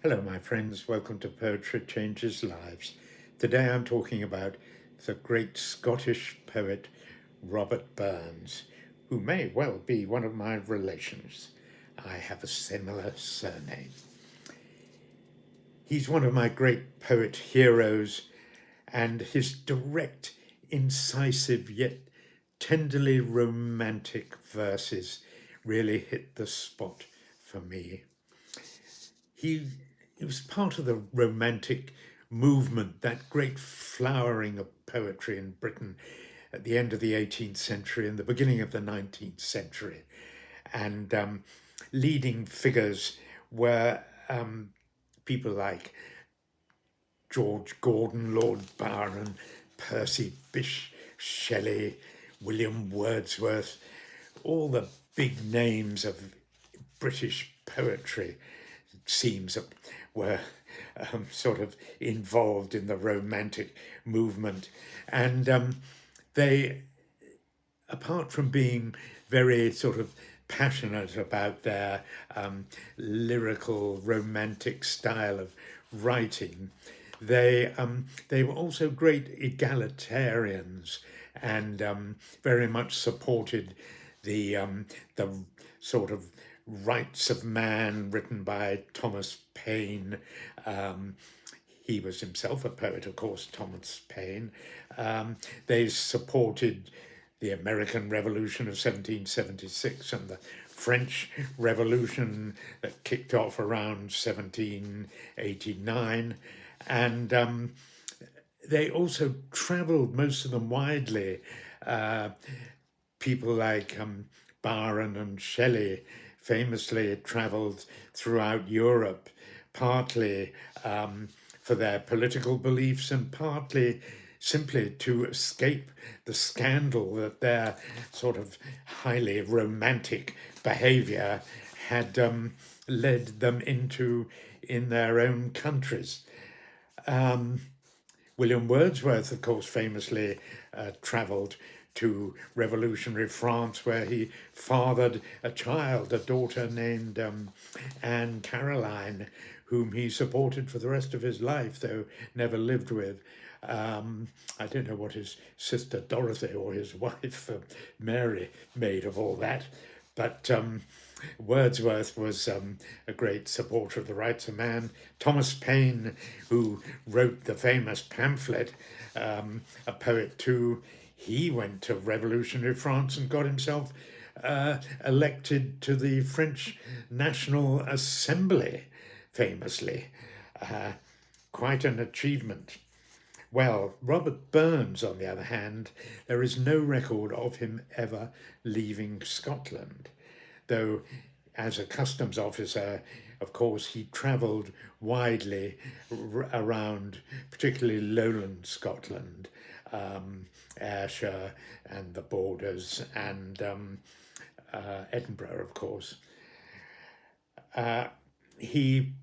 Hello, my friends. Welcome to Poetry Changes Lives. Today I'm talking about the great Scottish poet Robert Burns, who may well be one of my relations. I have a similar surname. He's one of my great poet heroes, and his direct, incisive, yet tenderly romantic verses really hit the spot for me. He was part of the Romantic movement, that great flowering of poetry in Britain at the end of the 18th century and the beginning of the 19th century. And leading figures were people like George Gordon, Lord Byron, Percy Bysshe Shelley, William Wordsworth, all the big names of British poetry seems were sort of involved in the Romantic movement. And they, apart from being very sort of passionate about their lyrical, romantic style of writing, they were also great egalitarians and very much supported the sort of Rights of Man written by Thomas Paine. He was himself a poet, of course, Thomas Paine. They supported the American Revolution of 1776 and the French Revolution that kicked off around 1789. And they also travelled, most of them widely. People like Byron and Shelley famously travelled throughout Europe, partly for their political beliefs and partly simply to escape the scandal that their sort of highly romantic behaviour had led them into in their own countries. William Wordsworth, of course, famously travelled to revolutionary France, where he fathered a child, a daughter named Anne Caroline, whom he supported for the rest of his life, though never lived with. I don't know what his sister Dorothy or his wife Mary made of all that, but Wordsworth was a great supporter of the rights of man. Thomas Paine, who wrote the famous pamphlet, a poet too, he went to revolutionary France and got himself elected to the French National Assembly, famously. Quite an achievement. Well, Robert Burns, on the other hand, there is no record of him ever leaving Scotland, though as a customs officer, of course, he travelled widely around, particularly lowland Scotland, Ayrshire and the borders, and Edinburgh, of course. He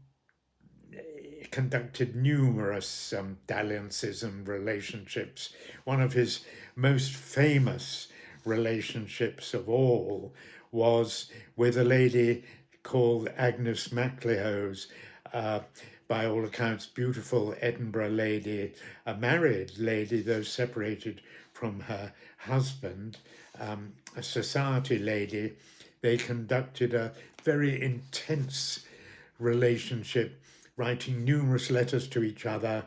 conducted numerous dalliances and relationships. One of his most famous relationships of all was with a lady called Agnes Maclehose, by all accounts beautiful Edinburgh lady, a married lady, though separated from her husband, a society lady. They conducted a very intense relationship, writing numerous letters to each other.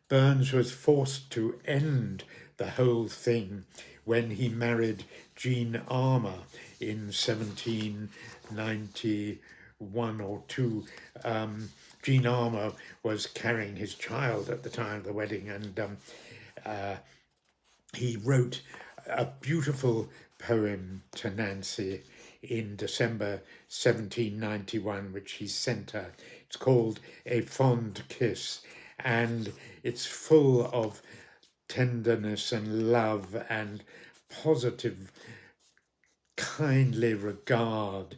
Burns was forced to end the whole thing when he married Jean Armour in 1791 or 2. Jean Armour was carrying his child at the time of the wedding, and he wrote a beautiful poem to Nancy in December 1791, which he sent her. It's called A Fond Kiss, and it's full of tenderness and love and positive, kindly regard.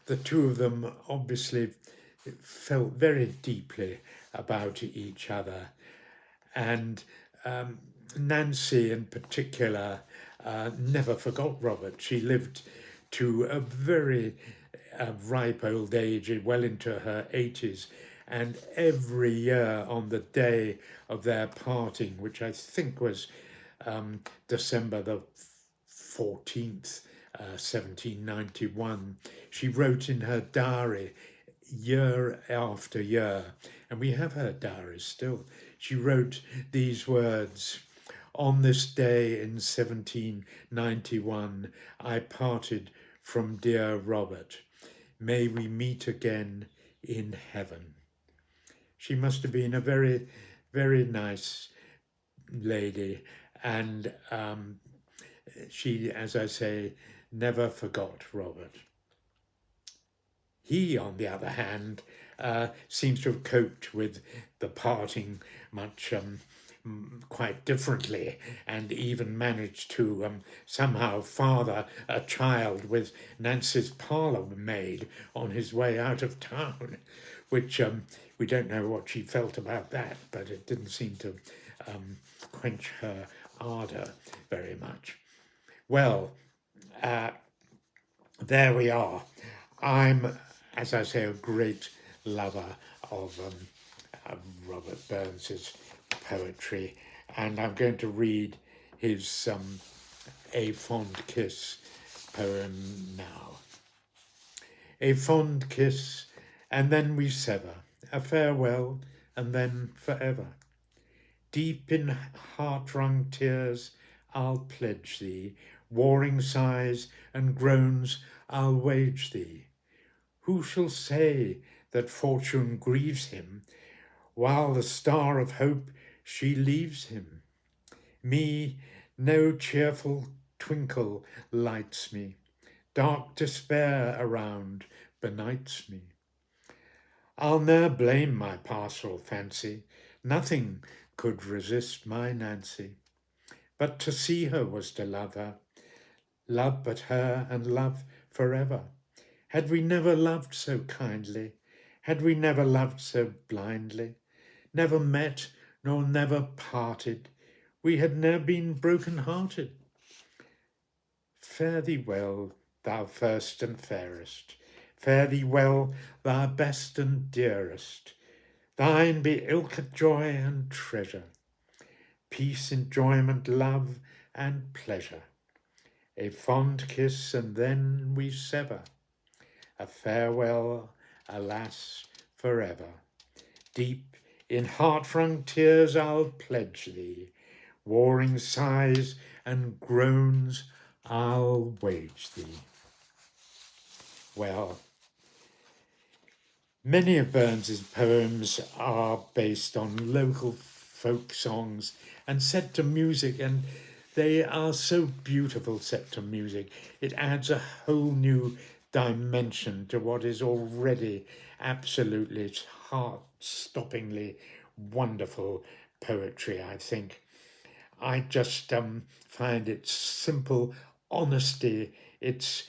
The two of them obviously felt very deeply about each other, and Nancy in particular never forgot Robert. She lived to a very ripe old age, well into her 80s. And every year on the day of their parting, which I think was December the 14th, 1791, she wrote in her diary year after year, and we have her diary still. She wrote these words: "On this day in 1791, I parted from dear Robert. May we meet again in heaven." She must have been a very, very nice lady, and she, as I say, never forgot Robert. He, on the other hand, seems to have coped with the parting much quite differently, and even managed to somehow father a child with Nancy's parlour maid on his way out of town, which we don't know what she felt about that, but it didn't seem to quench her ardour very much. Well, there we are. I'm, as I say, a great lover of Robert Burns's poetry, and I'm going to read his A Fond Kiss poem now. A fond kiss, and then we sever, a farewell, and then forever. Deep in heart-wrung tears I'll pledge thee, warring sighs and groans I'll wage thee. Who shall say that fortune grieves him, while the star of hope she leaves him? Me no cheerful twinkle lights me, dark despair around benights me. I'll ne'er blame my pastoral fancy, nothing could resist my Nancy. But to see her was to love her, love but her and love forever. Had we never loved so kindly, had we never loved so blindly, never met nor never parted, we had ne'er been broken-hearted. Fare thee well, thou first and fairest, fare thee well, thou best and dearest. Thine be ilka joy and treasure, peace, enjoyment, love, and pleasure. A fond kiss, and then we sever, a farewell, alas, forever. Deep in heart-wrung tears I'll pledge thee, warring sighs and groans I'll wage thee. Well, many of Burns's poems are based on local folk songs and set to music, and they are so beautiful set to music. It adds a whole new dimension to what is already absolutely heart-stoppingly wonderful poetry, I think. I just find its simple honesty, its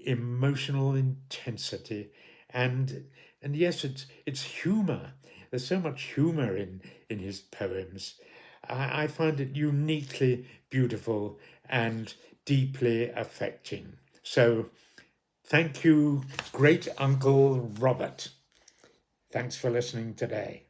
emotional intensity, and yes, it's humour. There's so much humour in his poems. I find it uniquely beautiful and deeply affecting. So thank you, great Uncle Robert. Thanks for listening today.